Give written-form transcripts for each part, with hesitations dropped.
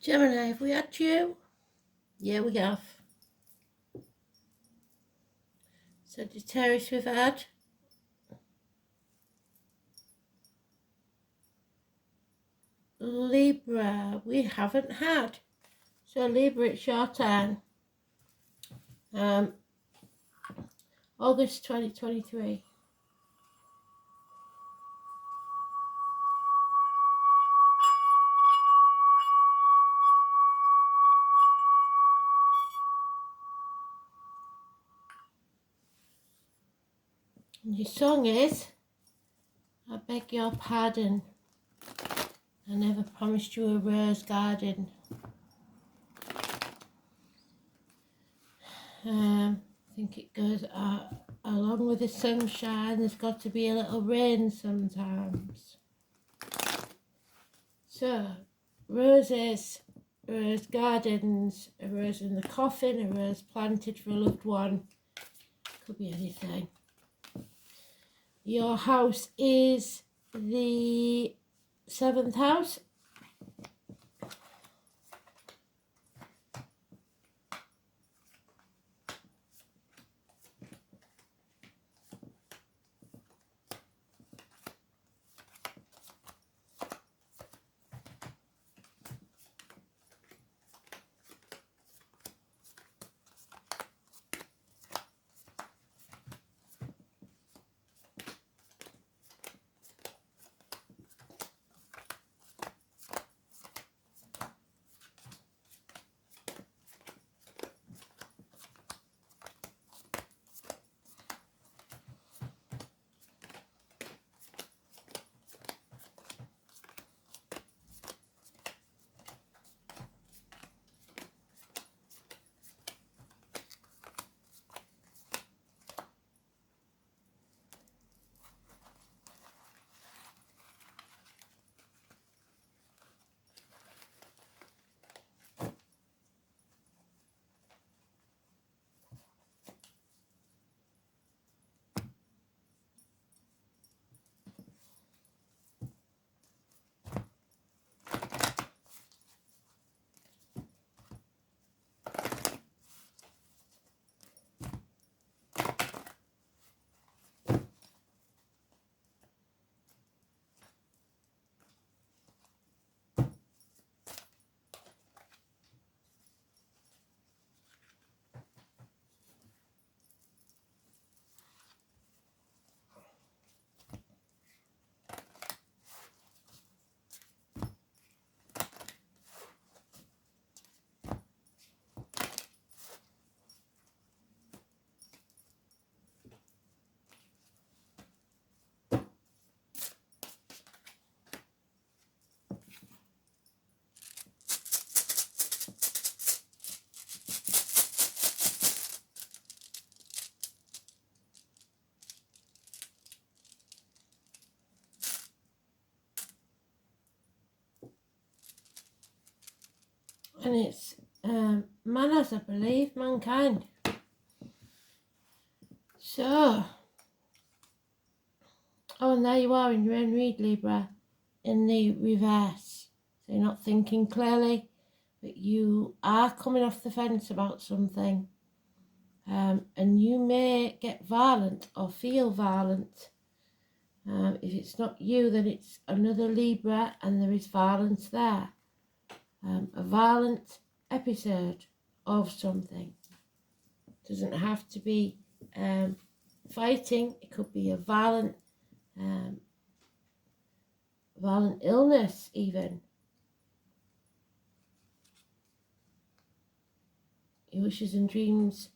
Gemini, have we had you? Yeah, we have. Sagittarius we've had. Libra we haven't had. So Libra, it's your turn. August 2023. And your song is, I beg your pardon, I never promised you a rose garden. I think it goes along with the sunshine, there's got to be a little rain sometimes. So, roses, rose gardens, a rose in the coffin, a rose planted for a loved one, could be anything. Your house is the 7th house. And it's manners, I believe, mankind. So, oh, and there you are in your own read, Libra, in the reverse. So you're not thinking clearly, but you are coming off the fence about something. And you may get violent or feel violent. If it's not you, then it's another Libra, and there is violence there. A violent episode of something. Doesn't have to be fighting. It could be a violent illness even. Your wishes and dreams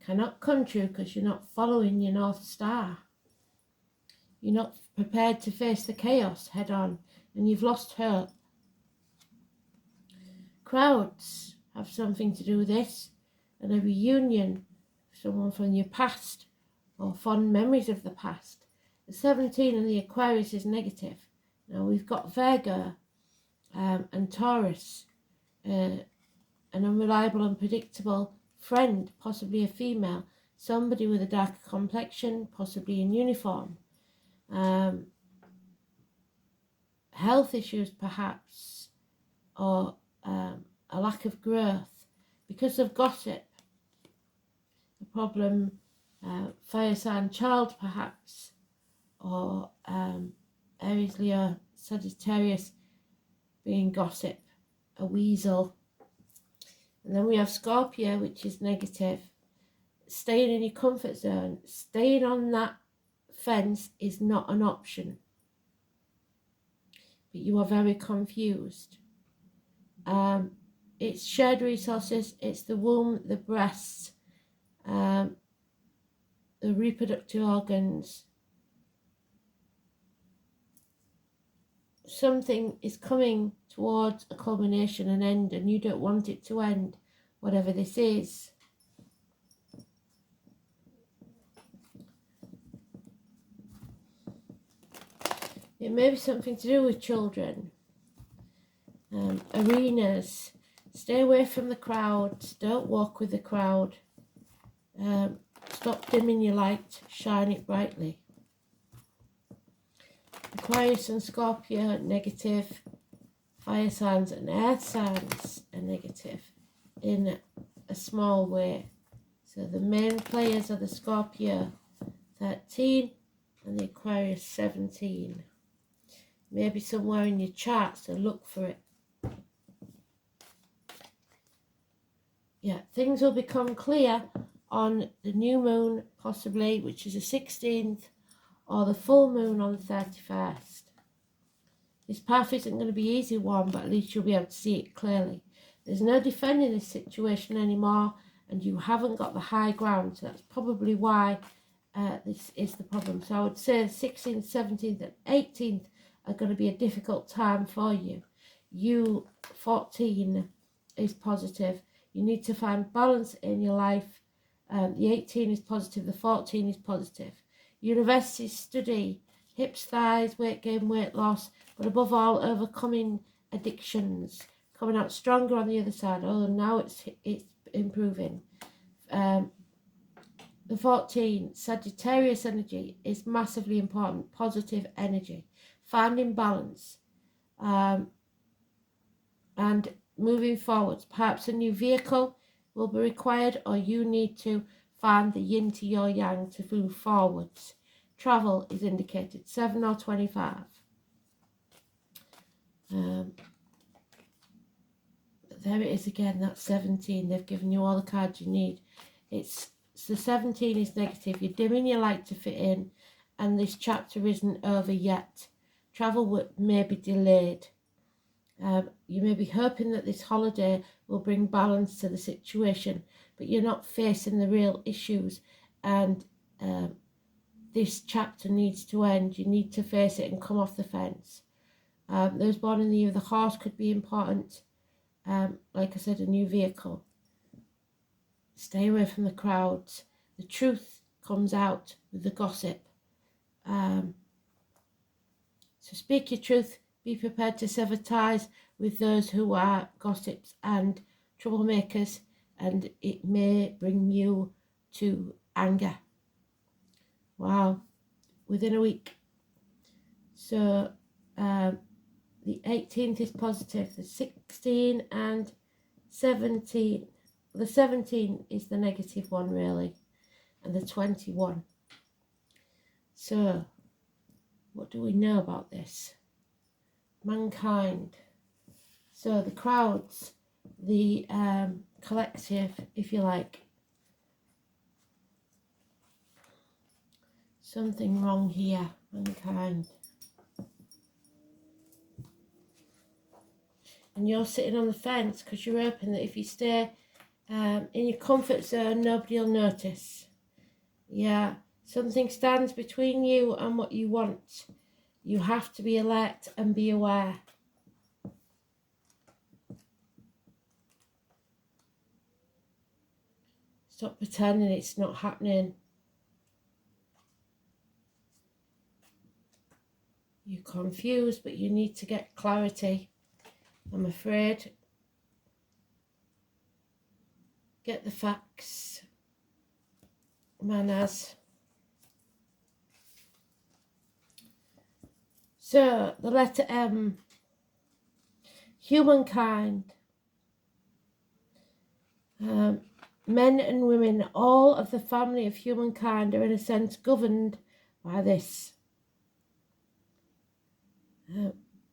cannot come true because you're not following your North Star. You're not prepared to face the chaos head on, and you've lost hope. Crowds have something to do with this, and a reunion, someone from your past or fond memories of the past. The 17 and the Aquarius is negative. Now we've got Virgo and Taurus, an unreliable, unpredictable friend, possibly a female, somebody with a darker complexion, possibly in uniform. Health issues perhaps, or a lack of growth because of gossip, a problem, fire sign child perhaps, or Aries, Leo, Sagittarius being gossip, a weasel. And then we have Scorpio, which is negative. Staying in your comfort zone, staying on that fence is not an option. But you are very confused. It's shared resources, it's the womb, the breasts, the reproductive organs. Something is coming towards a culmination, an end, and you don't want it to end, whatever this is. It may be something to do with children. Arenas. Stay away from the crowd. Don't walk with the crowd. Stop dimming your light. Shine it brightly. Aquarius and Scorpio, negative. Fire signs and earth signs are negative in a small way. So the main players are the Scorpio 13 and the Aquarius 17. Maybe somewhere in your chart, so look for it. Yeah, things will become clear on the new moon, possibly, which is the 16th, or the full moon on the 31st. This path isn't going to be an easy one, but at least you'll be able to see it clearly. There's no defending this situation anymore, and you haven't got the high ground, so that's probably why this is the problem. So I would say the 16th, 17th, and 18th are going to be a difficult time for you. 14 is positive. You need to find balance in your life. The 18 is positive, the 14 is positive. University study, hips, thighs, weight gain, weight loss, but above all, overcoming addictions, coming out stronger on the other side. Oh, now it's improving. The 14, Sagittarius energy, is massively important. Positive energy, finding balance, and moving forwards. Perhaps a new vehicle will be required, or you need to find the yin to your yang to move forwards. Travel is indicated, 7 or 25. But there it is again, that's 17. They've given you all the cards you need. It's the 17 is negative. You're dimming your light to fit in, and this chapter isn't over yet. Travel may be delayed. You may be hoping that this holiday will bring balance to the situation, but you're not facing the real issues, and this chapter needs to end. You need to face it and come off the fence. Those born in the year of the horse could be important. Like I said, a new vehicle. Stay away from the crowds. The truth comes out with the gossip. So speak your truth. Be prepared to sever ties with those who are gossips and troublemakers, and it may bring you to anger. Wow, within a week. So the 18th is positive, the 16 and 17. The 17 is the negative one, really, and the 21. So what do we know about this? Mankind. So the crowds, the collective, if you like. Something wrong here, mankind. And you're sitting on the fence because you're hoping that if you stay in your comfort zone, nobody will notice. Yeah, something stands between you and what you want. You have to be alert and be aware. Stop pretending it's not happening. You're confused, but you need to get clarity. I'm afraid. Get the facts. Manners. So, the letter M. Humankind. Men and women, all of the family of humankind, are in a sense governed by this.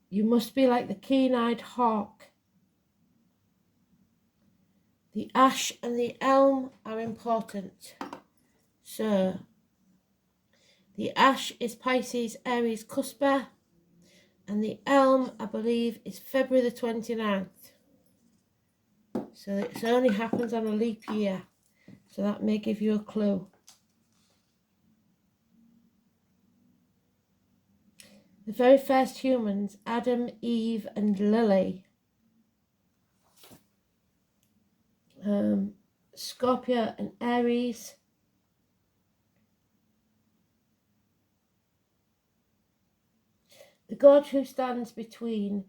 You must be like the keen-eyed hawk. The ash and the elm are important. So, the ash is Pisces, Aries, Cusper, and the elm, I believe, is February the 29th. So it only happens on a leap year. So that may give you a clue. The very first humans, Adam, Eve, and Lily. Scorpio and Aries. The god who stands between.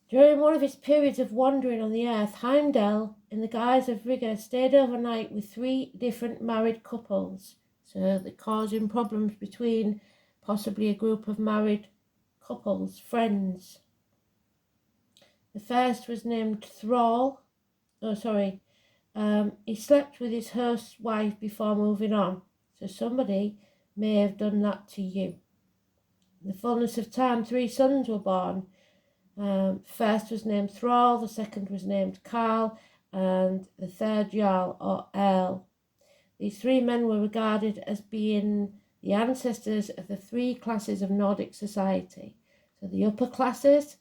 During one of his periods of wandering on the earth, Heimdall, in the guise of rigor, stayed overnight with 3 different married couples. So they're causing problems between possibly a group of married couples, friends. The first was named Thrall. He slept with his host's wife before moving on. So somebody may have done that to you. In the fullness of time, 3 sons were born. First was named Thrall, the second was named Carl, and the third Jarl or Earl. These 3 men were regarded as being the ancestors of the 3 classes of Nordic society. So the upper classes,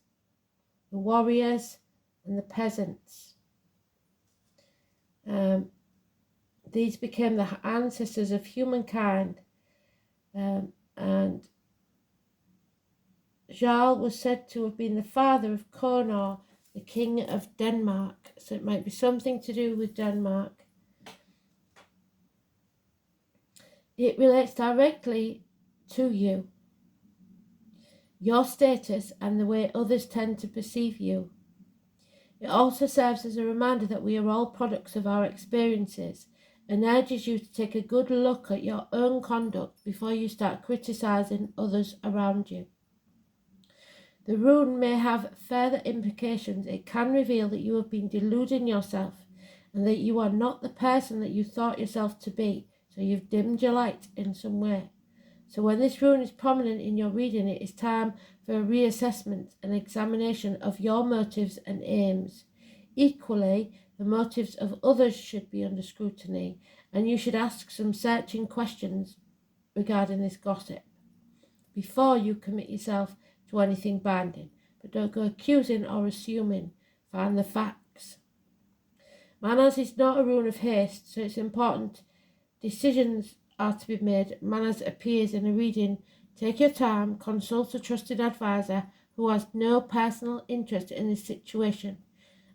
the warriors, and the peasants. These became the ancestors of humankind, and Jarl was said to have been the father of Konor, the king of Denmark. So it might be something to do with Denmark. It relates directly to you, your status, and the way others tend to perceive you. It also serves as a reminder that we are all products of our experiences and urges you to take a good look at your own conduct before you start criticizing others around you. The rune may have further implications. It can reveal that you have been deluding yourself and that you are not the person that you thought yourself to be, so you've dimmed your light in some way. So when this rune is prominent in your reading, it is time for a reassessment and examination of your motives and aims. Equally, the motives of others should be under scrutiny, and you should ask some searching questions regarding this gossip before you commit yourself to anything binding. But don't go accusing or assuming. Find the facts. Manners is not a rune of haste, so it's important decisions are to be made. Manners appears in a reading. Take your time, consult a trusted advisor who has no personal interest in this situation,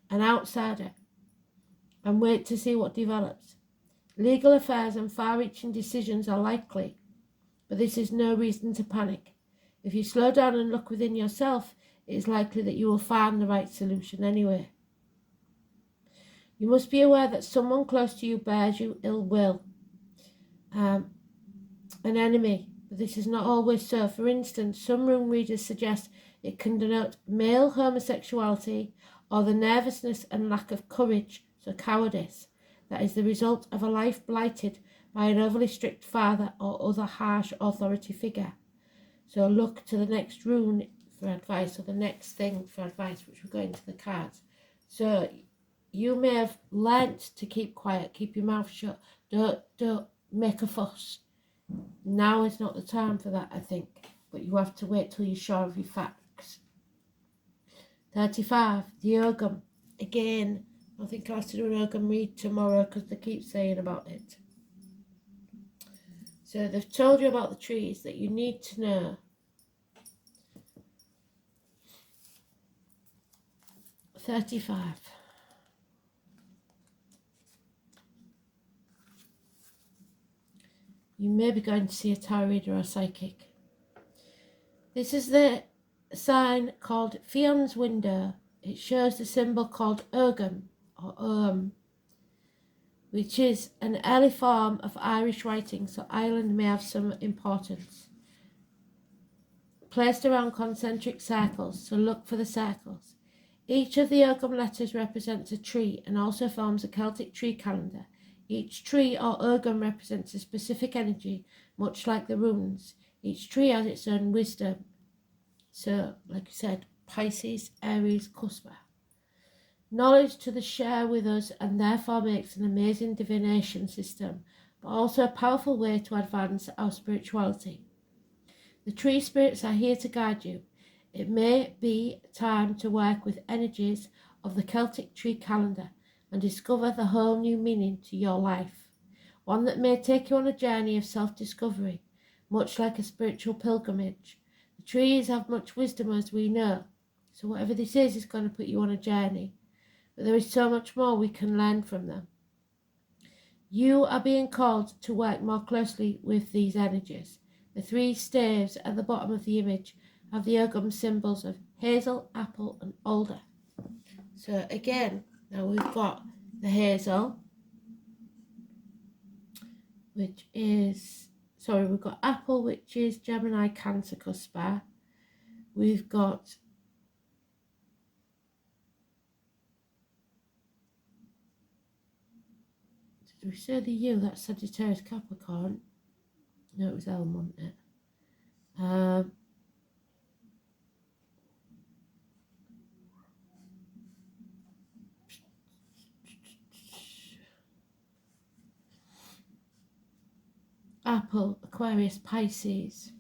an outsider, and wait to see what develops. Legal affairs and far-reaching decisions are likely, but this is no reason to panic. If you slow down and look within yourself, it is likely that you will find the right solution anyway. You must be aware that someone close to you bears you ill will. An enemy, but this is not always so. For instance, some rune readers suggest it can denote male homosexuality or the nervousness and lack of courage, so cowardice, that is the result of a life blighted by an overly strict father or other harsh authority figure. So look to the next rune for advice, or the next thing for advice, which will go into the cards. So you may have learnt to keep quiet, keep your mouth shut, don't make a fuss. Now is not the time for that, I think, but you have to wait till you're sure of your facts. 35, the Ogum. Again, I think I have to do an Ogum read tomorrow because they keep saying about it. So they've told you about the trees that you need to know. 35. You may be going to see a tarot reader or a psychic. This is the sign called Fion's Window. It shows the symbol called Ogum, or which is an early form of Irish writing, so Ireland may have some importance. Placed around concentric circles, so look for the circles. Each of the Ogham letters represents a tree and also forms a Celtic tree calendar. Each tree or Ogham represents a specific energy, much like the runes. Each tree has its own wisdom. So, like I said, Pisces, Aries, Cuspa. Knowledge to the share with us and therefore makes an amazing divination system, but also a powerful way to advance our spirituality. The tree spirits are here to guide you. It may be time to work with energies of the Celtic tree calendar and discover the whole new meaning to your life, one that may take you on a journey of self-discovery, much like a spiritual pilgrimage. The trees have much wisdom, as we know, so whatever this is going to put you on a journey, but there is so much more we can learn from them. You are being called to work more closely with these energies. The three staves at the bottom of the image have the Ogham symbols of hazel, apple and alder. So again, now we've got the hazel, which is, we've got apple, which is Gemini, Cancer, Cuspa. We've got did we say the U? That's Sagittarius, Capricorn. No, it was Elm, wasn't it? Apple, Aquarius, Pisces.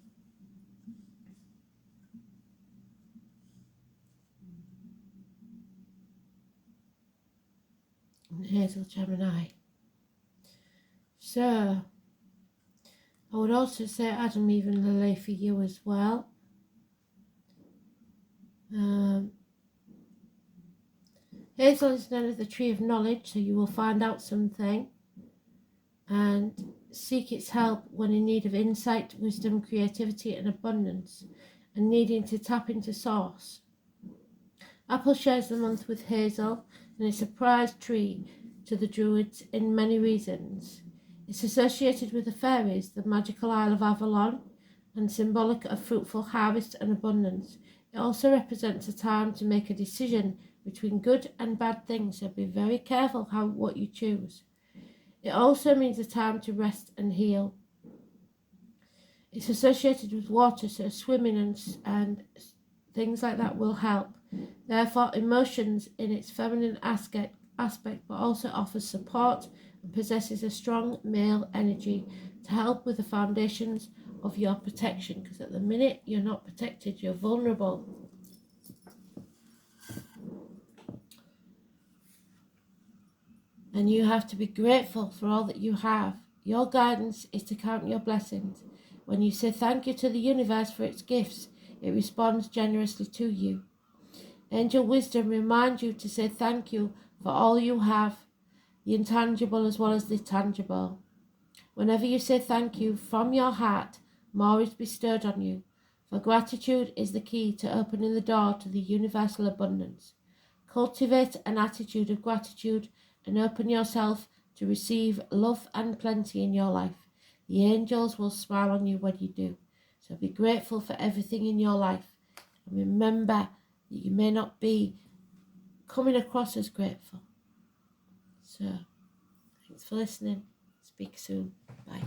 And Hazel, Gemini. So, I would also say Adam, even Lily for you as well. Hazel is known as the tree of knowledge, so you will find out something and seek its help when in need of insight, wisdom, creativity and abundance, and needing to tap into source. Apple shares the month with Hazel and is a prized tree to the Druids in many reasons. It's associated with the fairies, the magical Isle of Avalon, and symbolic of fruitful harvest and abundance. It also represents a time to make a decision between good and bad things, so be very careful what you choose. It also means a time to rest and heal. It's associated with water, so swimming and things like that will help. Therefore, emotions in its feminine aspect, but also offers support and possesses a strong male energy to help with the foundations of your protection, because at the minute you're not protected, you're vulnerable. And you have to be grateful for all that you have. Your guidance is to count your blessings. When you say thank you to the universe for its gifts, it responds generously to you. Angel wisdom reminds you to say thank you for all you have, the intangible as well as the tangible. Whenever you say thank you from your heart, more is bestowed on you, for gratitude is the key to opening the door to the universal abundance. Cultivate an attitude of gratitude and open yourself to receive love and plenty in your life. The angels will smile on you when you do. So be grateful for everything in your life. And remember that you may not be coming across as grateful. So, thanks for listening. Speak soon. Bye.